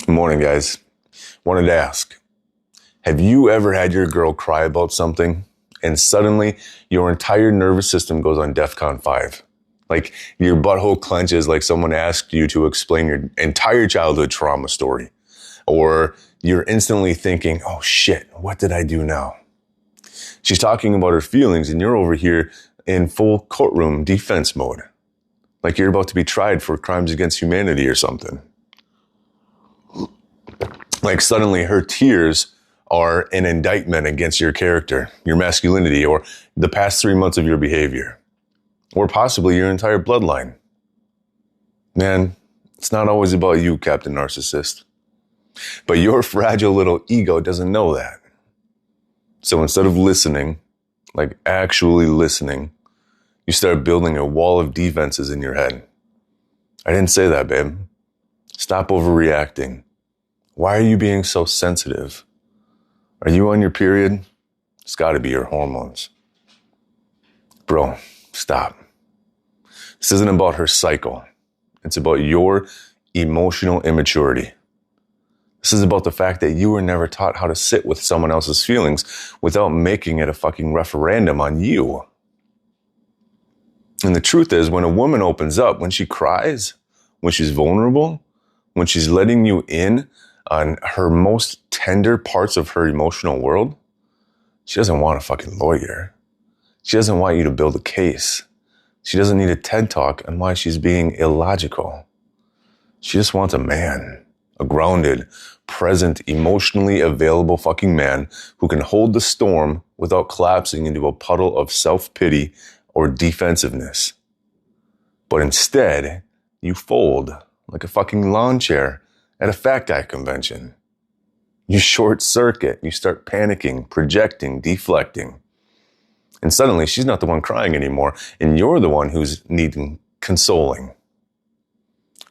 Good morning, guys. Wanted to ask, have you ever had your girl cry about something and suddenly your entire nervous system goes on DEFCON 5? Like your butthole clenches like someone asked you to explain your entire childhood trauma story. Or you're instantly thinking, oh shit, what did I do now? She's talking about her feelings and you're over here in full courtroom defense mode. Like you're about to be tried for crimes against humanity or something. Like suddenly her tears are an indictment against your character, your masculinity, or the past 3 months of your behavior, or possibly your entire bloodline. Man, it's not always about you, Captain Narcissist. But your fragile little ego doesn't know that. So instead of listening, like actually listening, you start building a wall of defenses in your head. I didn't say that, babe. Stop overreacting. Why are you being so sensitive? Are you on your period? It's got to be your hormones. Bro, stop. This isn't about her cycle. It's about your emotional immaturity. This is about the fact that you were never taught how to sit with someone else's feelings without making it a fucking referendum on you. And the truth is, when a woman opens up, when she cries, when she's vulnerable, when she's letting you in on her most tender parts of her emotional world, she doesn't want a fucking lawyer. She doesn't want you to build a case. She doesn't need a TED talk on why she's being illogical. She just wants a man, a grounded, present, emotionally available fucking man who can hold the storm without collapsing into a puddle of self-pity or defensiveness. But instead, you fold like a fucking lawn chair at a fat guy convention. You short circuit, you start panicking, projecting, deflecting. And suddenly she's not the one crying anymore, and you're the one who's needing consoling.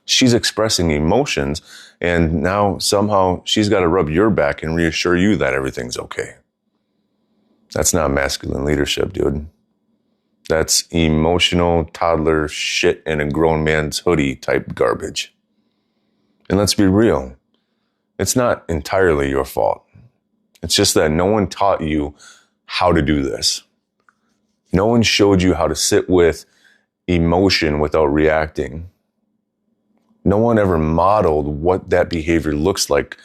She's expressing emotions, and now somehow she's got to rub your back and reassure you that everything's okay. That's not masculine leadership, dude. That's emotional toddler shit in a grown man's hoodie type garbage. And let's be real. It's not entirely your fault. It's just that no one taught you how to do this. No one showed you how to sit with emotion without reacting. No one ever modeled what that behavior looks like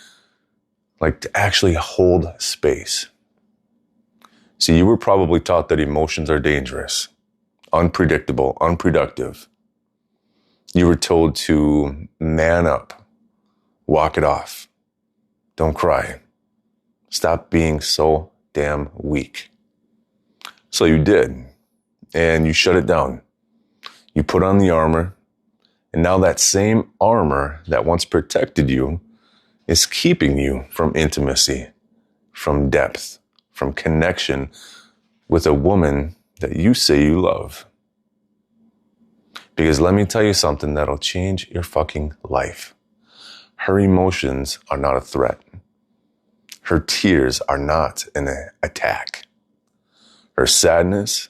to actually hold space. See, you were probably taught that emotions are dangerous, unpredictable, unproductive. You were told to man up, walk it off, don't cry, stop being so damn weak. So you did, and you shut it down. You put on the armor, and now that same armor that once protected you is keeping you from intimacy, from depth, from connection with a woman that you say you love. Because let me tell you something that'll change your fucking life. Her emotions are not a threat. Her tears are not an attack. Her sadness,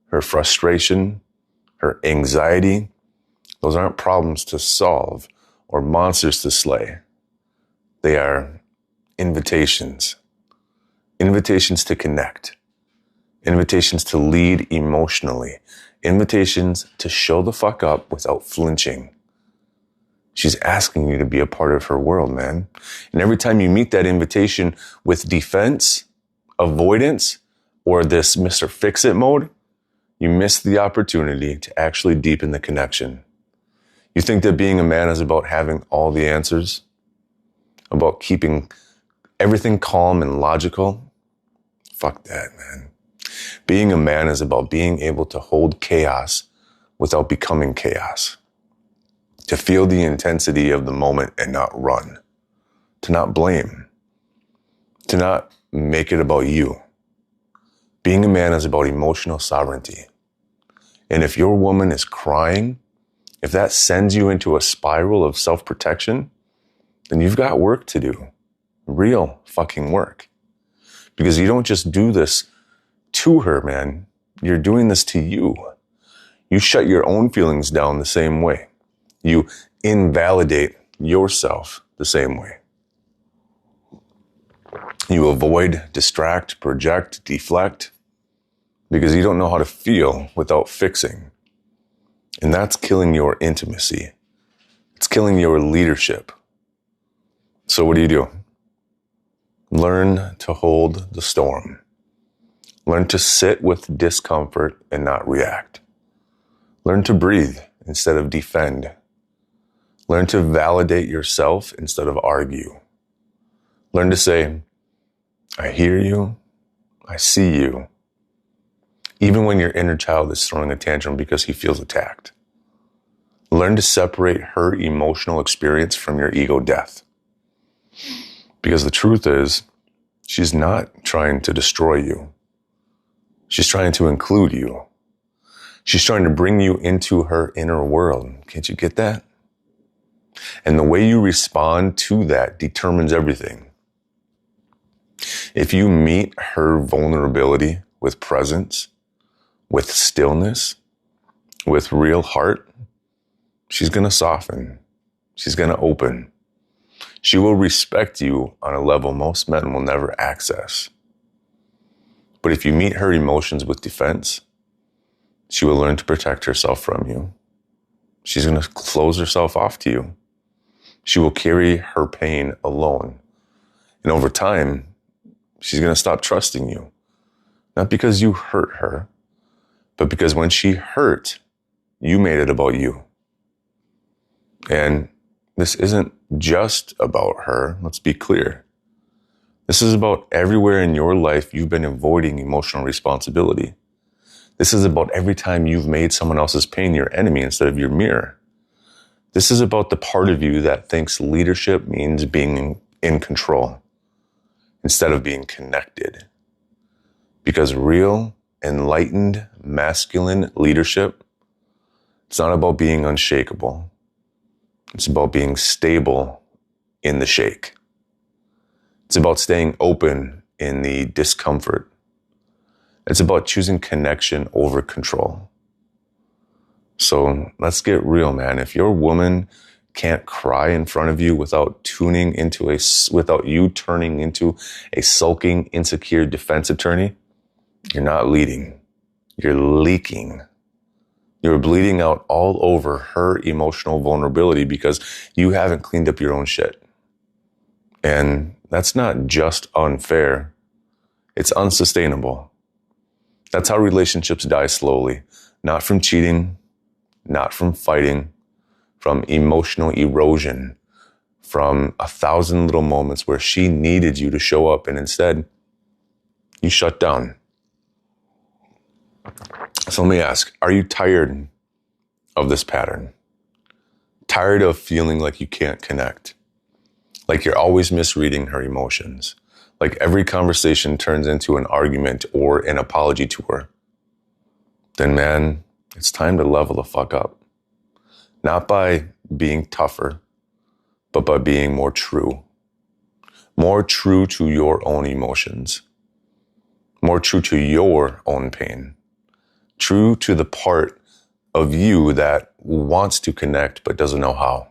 her frustration, her anxiety, those aren't problems to solve or monsters to slay. They are invitations. Invitations to connect. Invitations to lead emotionally. Invitations to show the fuck up without flinching. She's asking you to be a part of her world, man. And every time you meet that invitation with defense, avoidance, or this Mr. Fix-It mode, you miss the opportunity to actually deepen the connection. You think that being a man is about having all the answers? About keeping everything calm and logical? Fuck that, man. Being a man is about being able to hold chaos without becoming chaos. To feel the intensity of the moment and not run. To not blame. To not make it about you. Being a man is about emotional sovereignty. And if your woman is crying, if that sends you into a spiral of self-protection, then you've got work to do. Real fucking work. Because you don't just do this to her, man. You're doing this to you. You shut your own feelings down the same way. You invalidate yourself the same way. You avoid, distract, project, deflect, because you don't know how to feel without fixing. And that's killing your intimacy. It's killing your leadership. So what do? Learn to hold the storm. Learn to sit with discomfort and not react. Learn to breathe instead of defend. Learn to validate yourself instead of argue. Learn to say, I hear you, I see you, even when your inner child is throwing a tantrum because he feels attacked. Learn to separate her emotional experience from your ego death. Because the truth is, she's not trying to destroy you. She's trying to include you. She's trying to bring you into her inner world. Can't you get that? And the way you respond to that determines everything. If you meet her vulnerability with presence, with stillness, with real heart, she's going to soften. She's going to open. She will respect you on a level most men will never access. But if you meet her emotions with defense, she will learn to protect herself from you. She's going to close herself off to you. She will carry her pain alone. And over time, she's going to stop trusting you. Not because you hurt her, but because when she hurt, you made it about you. And this isn't just about her. Let's be clear. This is about everywhere in your life you've been avoiding emotional responsibility. This is about every time you've made someone else's pain your enemy instead of your mirror. This is about the part of you that thinks leadership means being in control instead of being connected. Because real, enlightened, masculine leadership, it's not about being unshakable. It's about being stable in the shake. It's about staying open in the discomfort. It's about choosing connection over control. So let's get real, man. If your woman can't cry in front of you without you turning into a sulking, insecure defense attorney, you're not leading. You're leaking. You're bleeding out all over her emotional vulnerability because you haven't cleaned up your own shit. And that's not just unfair. It's unsustainable. That's how relationships die slowly. Not from cheating, not from fighting, from emotional erosion, from 1,000 little moments where she needed you to show up and instead you shut down. So let me ask, are you tired of this pattern? Tired of feeling like you can't connect? Like you're always misreading her emotions? Like every conversation turns into an argument or an apology to her? Then man, it's time to level the fuck up. Not by being tougher, but by being more true. More true to your own emotions. More true to your own pain. True to the part of you that wants to connect but doesn't know how.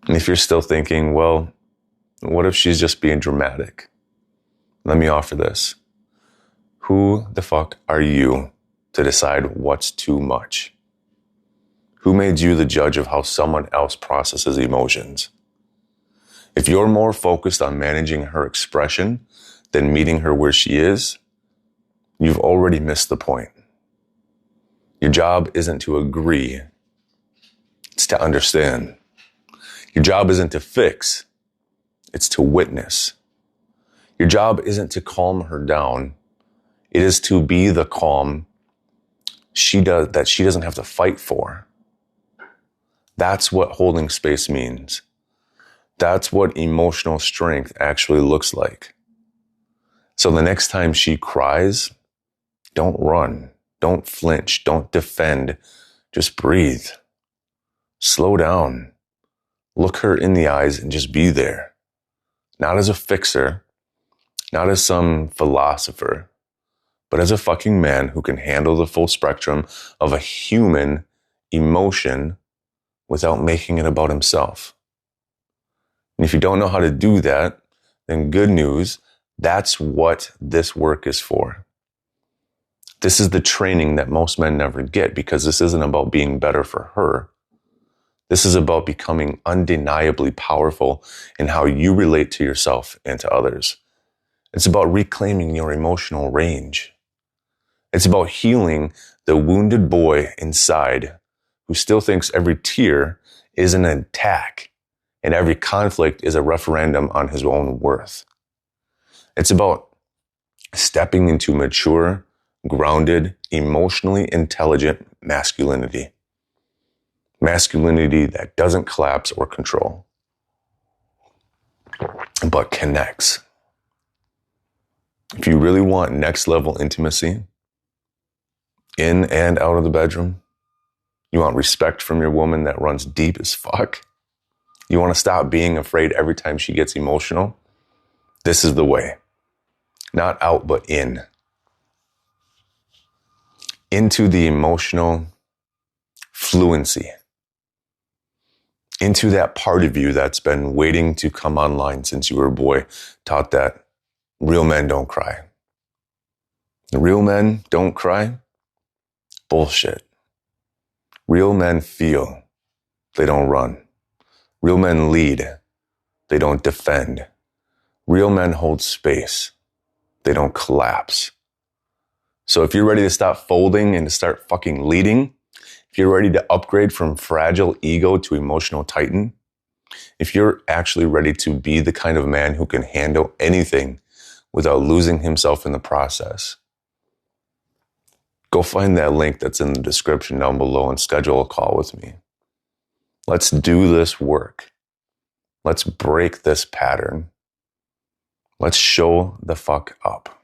And if you're still thinking, well, what if she's just being dramatic? Let me offer this. Who the fuck are you to decide what's too much? Who made you the judge of how someone else processes emotions? If you're more focused on managing her expression than meeting her where she is, you've already missed the point. Your job isn't to agree. It's to understand. Your job isn't to fix. It's to witness. Your job isn't to calm her down. It is to be the calm that she doesn't have to fight for. That's what holding space means. That's what emotional strength actually looks like. So the next time she cries, don't run, don't flinch, don't defend. Just breathe. Slow down. Look her in the eyes and just be there. Not as a fixer, not as some philosopher, but as a fucking man who can handle the full spectrum of a human emotion without making it about himself. And if you don't know how to do that, then good news, that's what this work is for. This is the training that most men never get, because this isn't about being better for her. This is about becoming undeniably powerful in how you relate to yourself and to others. It's about reclaiming your emotional range. It's about healing the wounded boy inside who still thinks every tear is an attack and every conflict is a referendum on his own worth. It's about stepping into mature, grounded, emotionally intelligent masculinity. Masculinity that doesn't collapse or control, but connects. If you really want next level intimacy in and out of the bedroom, you want respect from your woman that runs deep as fuck, you want to stop being afraid every time she gets emotional, this is the way. Not out, but in. Into the emotional fluency. Into that part of you that's been waiting to come online since you were a boy, taught that real men don't cry. Real men don't cry? Bullshit. Real men feel. They don't run. Real men lead. They don't defend. Real men hold space. They don't collapse. So if you're ready to stop folding and to start fucking leading, if you're ready to upgrade from fragile ego to emotional titan, if you're actually ready to be the kind of man who can handle anything without losing himself in the process, go find that link that's in the description down below and schedule a call with me. Let's do this work. Let's break this pattern. Let's show the fuck up.